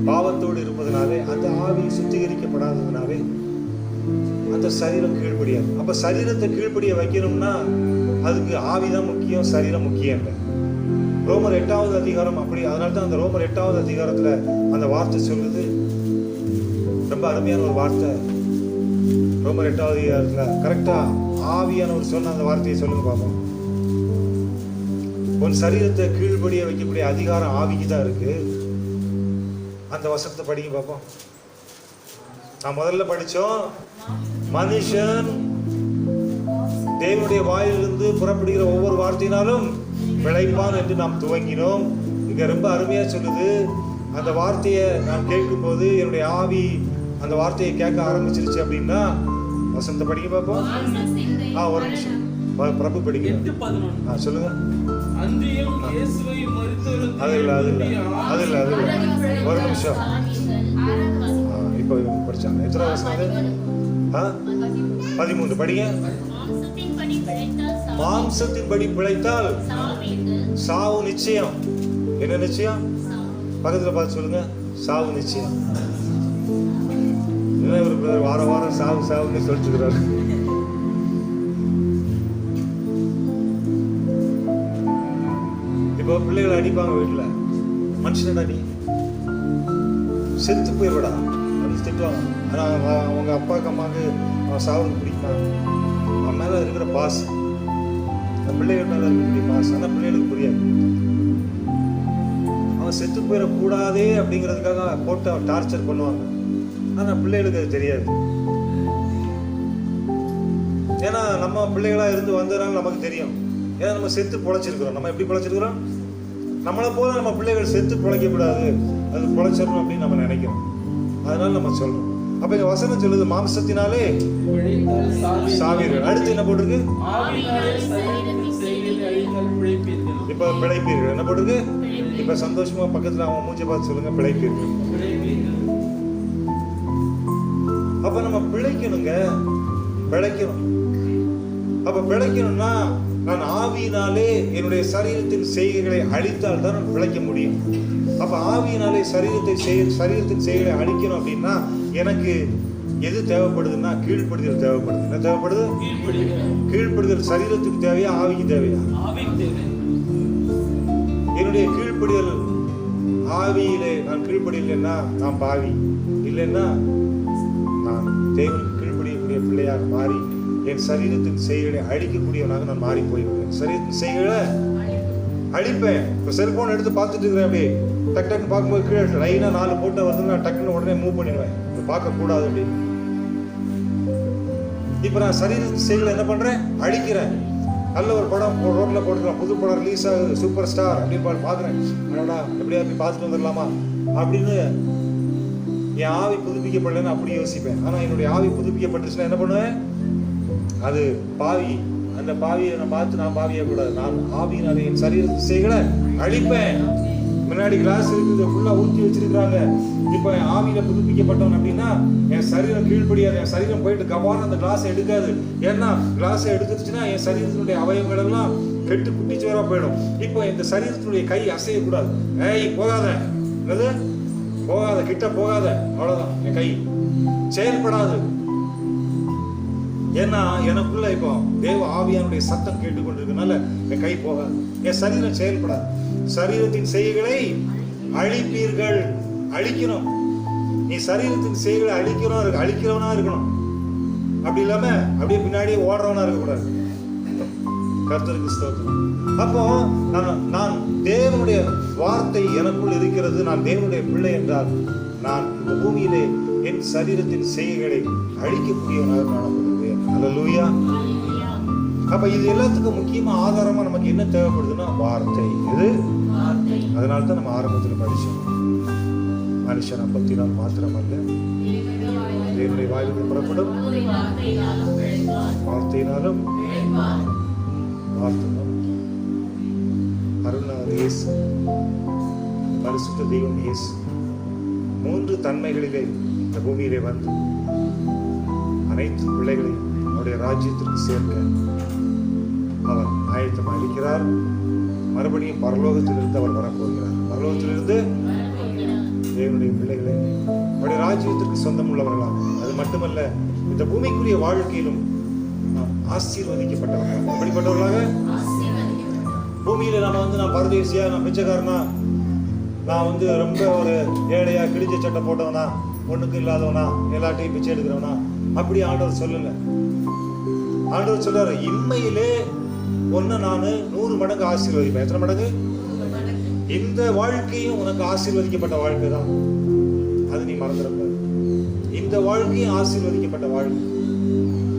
பாவத்தோடு இருப்பதனாலே, அந்த ஆவி சுத்திகரிக்கப்படாததுனாலே அந்த சரீரம் கீழ்ப்படியாது. அப்ப சரீரத்தை கீழ்ப்படிய வைக்கணும்னா அதுக்கு ஆவிதான் முக்கியம், சரீரம் முக்கியம் இல்லை. ரோமர் 8வது அதிகாரம் அப்படி. அதனால்தான் அந்த ரோமர் 8வது அதிகாரத்துல அந்த வார்த்தை சொல்லுது, ரொம்ப அருமையான ஒரு வார்த்தை. ரோமர் 8வது அதிகாரத்துல கரெக்டா ஆவியானவர் சொன்ன அந்த வார்த்தையை சொல்லுங்க பாப்போம். உன் சரீரத்தை கீழ்ப்படிய வைக்கக்கூடிய அதிகாரம் ஆவிக்கு தான் இருக்கு. அந்த வசனத்தை படிக்க பார்ப்போம். நான் முதல்ல படிச்சோம், மனுஷன் தேவனுடைய வாயிலிருந்து புறப்படுகிற ஒவ்வொரு வார்த்தையினாலும் பிழைப்பான் என்று நாம் துவங்கினோம். இங்க ரொம்ப அருமையா சொல்லுது. அந்த வார்த்தையை நான் கேட்கும்போது என்னுடைய ஆவி அந்த வார்த்தையை கேட்க ஆரம்பிச்சிருச்சு அப்படின்னா வசனத்தை படிக்க பார்ப்போம். ஒரு நிமிஷம் பிரபு படிக்க சொல்லுங்க. அது இல்ல ஒரு நிமிஷம். இப்போ படிச்சாங்க. எத்தனை வசனம்? 13 படிங்க. மாம்சத்தின்படி பிழைத்தால் சாவு நிச்சயம். என்ன நிச்சயம்? பக்கத்துல பார்த்து சொல்லுங்க. சாவு நிச்சயம். வார வாரம் சாவுன்னு சொல்லிட்டுக்கிறாரு. இப்போ பிள்ளைகளை அடிப்பாங்க வீட்டுல. மனுஷனடா நீ செத்து போயிடுவடா அப்படின்னு திட்டுவாங்க. ஆனா அவங்க அப்பாவுக்கு அம்மாவுக்கு அவன் சாவுக்கு பிடிக்குமா? அவன் மேல இருக்கிற பாசம், அந்த பிள்ளைகள் மேல இருக்கக்கூடிய பாசம் ஆனா பிள்ளைகளுக்கு புரியாது. அவன் செத்து போயிடக்கூடாதே அப்படிங்கிறதுக்காக போட்டு அவன் டார்ச்சர் பண்ணுவாங்க. ஆனா பிள்ளைகளுக்கு அது தெரியாது. ஏன்னா நம்ம பிள்ளைகளா இருந்து வந்ததுனால நமக்கு தெரியும். ஏன்னா நம்ம செத்து பொழைச்சிருக்கிறோம். நம்ம எப்படி பொழைச்சிருக்கிறோம்? நம்மளை போல நம்ம பிள்ளைகள் செத்து பிழைக்க கூடாது, அது பொழைச்சிடணும் அப்படின்னு நம்ம நினைக்கிறோம். அதனால நம்ம சொல்றோம். அப்ப இந்த வசனம் சொல்லுது, மாம்சத்தினாலே சாவீர்கள். அடுத்து என்ன போட்டிருக்கு? இப்ப பிழைப்பீர்கள். என்ன போட்டிருக்கு? இப்ப சந்தோஷமா பக்கத்துல அவன் மூஞ்ச பார்த்து சொல்லுங்க, பிழைப்பீர்கள். அப்ப நம்ம பிழைக்கணுங்க, பிழைக்கணும். அப்ப பிழைக்கணும்னா நான் ஆவியினாலே என்னுடைய சரீரத்தின் செய்கைகளை அழித்தால் தான் நான் பிழைக்க முடியும். அப்ப ஆவியினாலே சரீரத்தின் செய்கைகளை அழிக்கணும் அப்படின்னா எனக்கு எது தேவைப்படுதுன்னா கீழ்ப்படுதல் தேவைப்படுது. என்ன தேவைப்படுது? கீழ்ப்படுதல். சரீரத்துக்கு தேவையா ஆவிக்கு தேவையா? என்னுடைய கீழ்ப்படிதல் ஆவியிலே நான் கீழ்ப்படியலைன்னா நான் பாவி, இல்லைன்னா நான் தேவனுக்கு கீழ்ப்படியக்கூடிய பிள்ளையாக மாறி என் சரீரத்தின் செய்களை அழிக்கக்கூடியவனாக நான் மாறி போய்விடுவேன். சரீரத்தின் செய்களை அழிப்பேன். இப்போ செல்போன் எடுத்து பார்த்துட்டு இருக்கிறேன், அப்படியே டக் டக்குன்னு பார்க்கும்போது கீழே லைனாக 4 போட்டோ வந்து நான் டக்குன்னு உடனே மூவ் பண்ணிடுவேன். இப்போ பார்க்கக்கூடாது அப்படின்னு. இப்போ நான் சரீரத்தின் செய்களை என்ன பண்ணுறேன்? அழிக்கிறேன். நல்ல ஒரு படம் ரோட்டில் போட்டுக்கலாம், புது படம் ரிலீஸ் ஆகுது, சூப்பர் ஸ்டார் அப்படின்னு பார்க்குறேன். அதோட எப்படியா போய் பார்த்துட்டு வந்துடலாமா அப்படின்னு என் ஆவி புதுப்பிக்கப்படலைன்னு அப்படி யோசிப்பேன். ஆனால் என்னுடைய ஆவி புதுப்பிக்கப்பட்டுச்சுன்னா என்ன பண்ணுவேன்? அது பாவி. அந்த பாவியை நான் பார்த்து நான் பாவிய கூடாது. நான் ஆவியினாலே என் சரீரத்தின் செய்களை அழிப்பேன். முன்னாடி கிளாஸ் இருக்குது, ஃபுல்லா ஊற்றி வச்சிருக்கிறாங்க. இப்போ என் ஆவியில புதுப்பிக்கப்பட்டவன் அப்படின்னா என் சரீரம் கீழ்ப்படியாது. என் சரீரம் போயிட்டு கவான அந்த கிளாஸை எடுக்காது. ஏன்னா கிளாஸை எடுத்துருச்சுன்னா என் சரீரத்தினுடைய அவயவங்கள் எல்லாம் கெட்டு குட்டிச்சோரா போயிடும். இப்போ இந்த சரீரத்தினுடைய கை அசையக்கூடாது. ஏய் போகாத, என்னது போகாத, கிட்ட போகாத, அவ்வளவுதான். என் கை செயல்படாது. ஏன்னா எனக்குள்ள இப்போ தேவ ஆவியானுடைய சத்தம் கேட்டுக்கொண்டிருக்கனால என் கை போகாது, என் சரீரம் செயல்படாது. சரீரத்தின் செய்கைகளை அழிப்பீர்கள். அழிக்கணும். நீ சரீரத்தின் செய்கைகளை அழிக்கிறவனா இருக்கணும். அப்படி இல்லாம அப்படியே பின்னாடியே ஓடுறவனா இருக்கக்கூடாது. கர்த்தருக்கு ஸ்தோத்திரம். அப்போ நான் தேவனுடைய வார்த்தை எனக்குள் இருக்கிறது, நான் தேவனுடைய பிள்ளை என்றால் நான் இந்த பூமியிலே என் சரீரத்தின் செய்கைகளை அழிக்கக்கூடியவனாக காணப்படுவேன். அல்லேலூயா. அப்ப இது எல்லாத்துக்கும் முக்கியமா ஆதாரமா நமக்கு என்ன தேவைப்படுதுன்னா வார்த்தை. இது அதனால தான் நம்ம ஆரம்பத்தில் படிச்சோம், மனுஷன் அப்பத்தினால் மாத்திரமல்ல தேவனுடைய வாயிலிருந்து புறப்படும் வார்த்தையினாலும். அருளார் இயேசு, பரிசுத்த தெய்வம் இயேசு 3 தன்மைகளிலே இந்த பூமியிலே வந்து அனைத்து பிள்ளைகளையும் அவருடைய ராஜ்யத்திற்கு சேர்க்க அவர் ஆயத்தம் அளிக்கிறார். மறுபடியும் பரலோகத்திலிருந்து அவர் வரப்போகிறார். பரலோகத்திலிருந்து தேவனுடைய பிள்ளைகளை அவருடைய ராஜ்யத்திற்கு சொந்தம் உள்ளவர்களாம். அது மட்டுமல்ல, இந்த பூமிக்குரிய வாழ்க்கையிலும் நாம் ஆசீர்வதிக்கப்பட்டவர்கள். அப்படிப்பட்டவர்களாக பூமியில நான் பரதேசியா, நான் பிச்சைக்காரனா, நான் ரொம்ப ஒரு ஏழையா, கிழிஞ்ச சட்டை போட்டவனா, ஒண்ணுக்கு இல்லாதவனா, எல்லாத்தையும் பிச்சை எடுக்கிறவனா, அப்படி ஆண்டவர் சொல்லல. ஆண்டவர் சொல்றாரு, இம்மையிலே ஒன்னு நான் 100 மடங்கு ஆசீர்வதிப்பேன். எத்தனை மடங்கு? இந்த வாழ்க்கையும் உனக்கு ஆசீர்வதிக்கப்பட்ட வாழ்க்கை தான். அது நீ மறந்துடக்கூடாது. இந்த வாழ்க்கையும் ஆசீர்வதிக்கப்பட்ட வாழ்க்கை.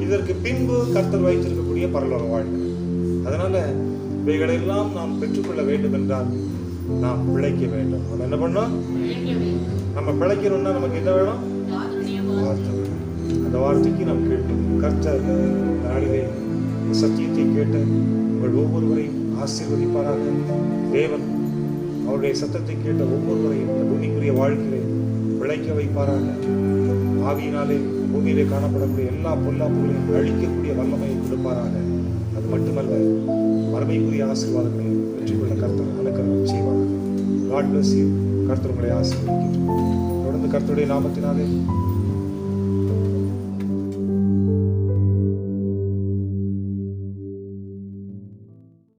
இதற்கு பின்பு கர்த்தர் வைத்திருக்கக்கூடிய பரலோக வாழ்க்கை. அதனால இவைகளெல்லாம் நாம் பெற்றுக்கொள்ள வேண்டும் என்றால் நாம் பிழைக்க வேண்டும். நம்ம என்ன பண்ணோம்? நம்ம பிழைக்கணும்னா நமக்கு என்ன வேணும்? வார்த்தை. அந்த வார்த்தைக்கு நாம் கேட்கணும். கர்த்தர் நாளிலே சத்தியத்தை கேட்டு உங்கள் ஒவ்வொருவரையும் ஆசீர்வதிப்பாராக. தேவன் அவருடைய சத்தத்தை கேட்ட ஒவ்வொருவரையும் இந்த பூமிக்குரிய வாழ்க்கையை பிழைக்க வைப்பாராக. ஆவியினாலே பூமியிலே காணப்படக்கூடிய எல்லா பொல்லாப்புகளையும் அழிக்கக்கூடிய வல்லமையை கொடுப்பாராக. அது மட்டுமல்ல, மறுமைக்குரிய ஆசீர்வாதங்களை வெற்றிக்கொள்ள கர்த்தர் அனுக்கிரகம் செய்வார்கள். God bless you. கர்த்தர் உங்களை ஆசீர்வதிக்கிறார். தொடர்ந்து கர்த்தருடைய நாமத்தினாலே